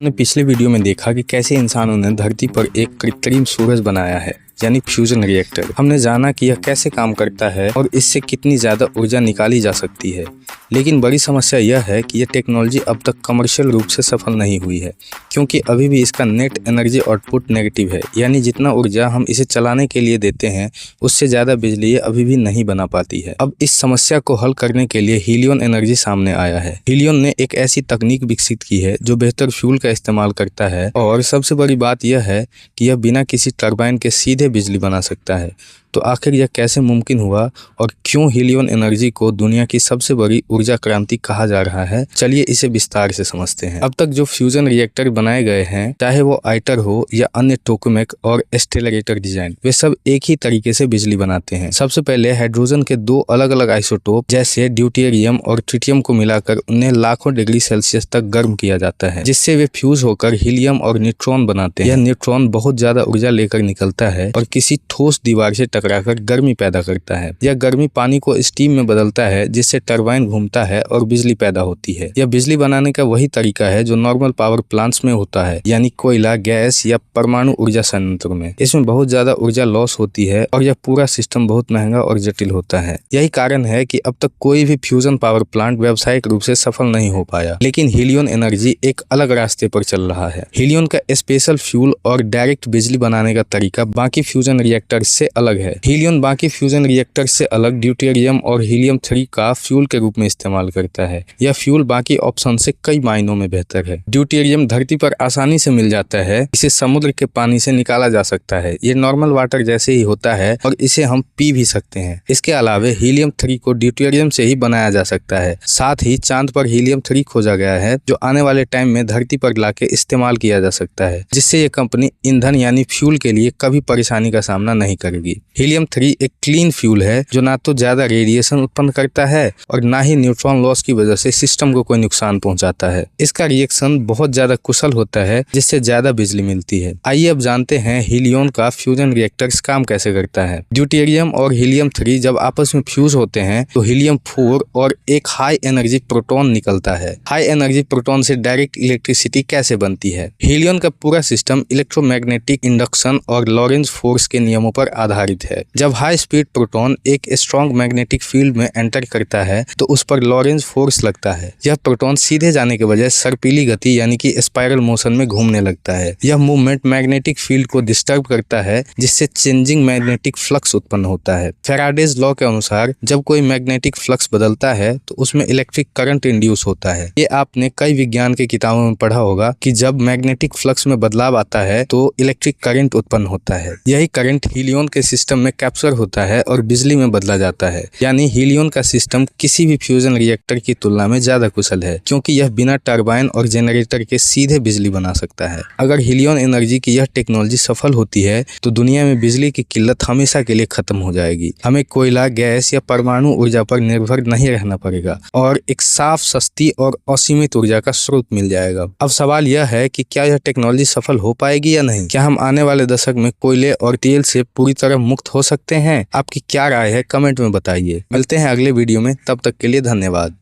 हमने पिछले वीडियो में देखा कि कैसे इंसानों ने धरती पर एक कृत्रिम सूरज बनाया है, यानी फ्यूजन रिएक्टर। हमने जाना कि यह कैसे काम करता है और इससे कितनी ज़्यादा ऊर्जा निकाली जा सकती है। लेकिन बड़ी समस्या यह है कि यह टेक्नोलॉजी अब तक कमर्शियल रूप से सफल नहीं हुई है, क्योंकि अभी भी इसका नेट एनर्जी आउटपुट नेगेटिव है, यानी जितना ऊर्जा हम इसे चलाने के लिए देते हैं उससे ज़्यादा बिजली ये अभी भी नहीं बना पाती है। अब इस समस्या को हल करने के लिए हीलियन एनर्जी सामने आया है। हीलियन ने एक ऐसी तकनीक विकसित की है जो बेहतर फ्यूल का इस्तेमाल करता है, और सबसे बड़ी बात यह है कि यह बिना किसी टरबाइन के सीधे बिजली बना सकता है। तो आखिर यह कैसे मुमकिन हुआ और क्यों हीलियन एनर्जी को दुनिया की सबसे बड़ी ऊर्जा क्रांति कहा जा रहा है, चलिए इसे विस्तार से समझते हैं। अब तक जो फ्यूजन रिएक्टर बनाए गए हैं, चाहे वो आइटर हो या अन्य टोकामेक और एक्सेलरेटर डिजाइन, वे सब एक ही तरीके से बिजली बनाते हैं। सबसे पहले हाइड्रोजन के दो अलग अलग आइसोटोप जैसे ड्यूटेरियम और ट्रिटियम को मिलाकर उन्हें लाखों डिग्री सेल्सियस तक गर्म किया जाता है, जिससे वे फ्यूज होकर हीलियम और न्यूट्रॉन बनाते हैं। यह न्यूट्रॉन बहुत ज्यादा ऊर्जा लेकर निकलता है और किसी ठोस दीवार से टकराकर गर्मी पैदा करता है। यह गर्मी पानी को स्टीम में बदलता है, जिससे टरबाइन घूमता है और बिजली पैदा होती है। यह बिजली बनाने का वही तरीका है जो नॉर्मल पावर प्लांट्स में होता है, यानी कोयला, गैस या परमाणु ऊर्जा संयंत्रों में। इसमें बहुत ज्यादा ऊर्जा लॉस होती है और यह पूरा सिस्टम बहुत महंगा और जटिल होता है। यही कारण है कि अब तक कोई भी फ्यूजन पावर प्लांट व्यावसायिक रूप से सफल नहीं हो पाया। लेकिन हीलियन एनर्जी एक अलग रास्ते पर चल रहा है। हीलियन का स्पेशल फ्यूल और डायरेक्ट बिजली बनाने का तरीका बाकी फ्यूजन रिएक्टर से अलग है। हीलियन बाकी फ्यूजन रिएक्टर से अलग ड्यूटेरियम और हीलियम 3 का फ्यूल के रूप में इस्तेमाल करता है। यह फ्यूल बाकी ऑप्शन से कई मायनों में बेहतर है। ड्यूटेरियम धरती पर आसानी से मिल जाता है, इसे समुद्र के पानी से निकाला जा सकता है। ये नॉर्मल वाटर जैसे ही होता है और इसे हम पी भी सकते हैं। इसके अलावा हीलियम 3 को ड्यूटेरियम से ही बनाया जा सकता है। साथ ही चांद पर हीलियम 3 खोजा गया है, जो आने वाले टाइम में धरती पर लाके इस्तेमाल किया जा सकता है, जिससे ये कंपनी ईंधन यानी फ्यूल के लिए कभी परेशानी का सामना नहीं करेगी। हीलियम 3 एक क्लीन फ्यूल है जो ना तो ज्यादा रेडिएशन उत्पन्न करता है और ना ही न्यूट्रॉन लॉस की वजह से सिस्टम को कोई नुकसान पहुंचाता है। इसका रिएक्शन बहुत ज्यादा कुशल होता है, जिससे ज्यादा बिजली मिलती है। आइए अब जानते हैं हीलियन का फ्यूजन रिएक्टर काम कैसे करता है। ड्यूटेरियम और हीलियम 3 जब आपस में फ्यूज होते हैं तो हीलियम 4 और एक हाई एनर्जी प्रोटॉन निकलता है। हाई एनर्जी प्रोटॉन से डायरेक्ट इलेक्ट्रिसिटी कैसे बनती है? हीलियन का पूरा सिस्टम इलेक्ट्रोमैग्नेटिक इंडक्शन और लॉरेंज फोर्स के नियमों पर आधारित है। जब हाई स्पीड प्रोटॉन एक स्ट्रॉन्ग मैग्नेटिक फील्ड में एंटर करता है तो उस पर लॉरेंज फोर्स लगता है। यह प्रोटॉन सीधे जाने के बजाय सर्पिली गति यानी कि स्पाइरल मोशन में घूमने लगता है। यह मूवमेंट मैग्नेटिक फील्ड को डिस्टर्ब करता है, जिससे चेंजिंग मैग्नेटिक फ्लक्स उत्पन्न होता है। फैराडेज लॉ के अनुसार जब कोई मैग्नेटिक फ्लक्स बदलता है तो उसमें इलेक्ट्रिक करंट इंड्यूस होता है। ये आपने कई विज्ञान की किताबों में पढ़ा होगा कि जब मैग्नेटिक फ्लक्स में बदलाव आता है तो इलेक्ट्रिक करंट उत्पन्न होता है। यही करंट हीलियन के सिस्टम में कैप्चर होता है और बिजली में बदला जाता है। यानी हीलियन का सिस्टम किसी भी फ्यूजन रिएक्टर की तुलना में ज्यादा कुशल है, क्योंकि यह बिना टरबाइन और जनरेटर के सीधे बिजली बना सकता है। अगर हीलियन एनर्जी की यह टेक्नोलॉजी सफल होती है तो दुनिया में बिजली की किल्लत हमेशा के लिए खत्म हो जाएगी। हमें कोयला, गैस या परमाणु ऊर्जा पर निर्भर नहीं रहना पड़ेगा और एक साफ, सस्ती और असीमित ऊर्जा का स्रोत मिल जाएगा। अब सवाल यह है कि क्या यह टेक्नोलॉजी सफल हो पाएगी या नहीं? क्या हम आने वाले दशक में कोयले और तेल से पूरी तरह मुक्त हो सकते हैं? आपकी क्या राय है, कमेंट में बताइए। मिलते हैं अगले वीडियो में, तब तक के लिए धन्यवाद।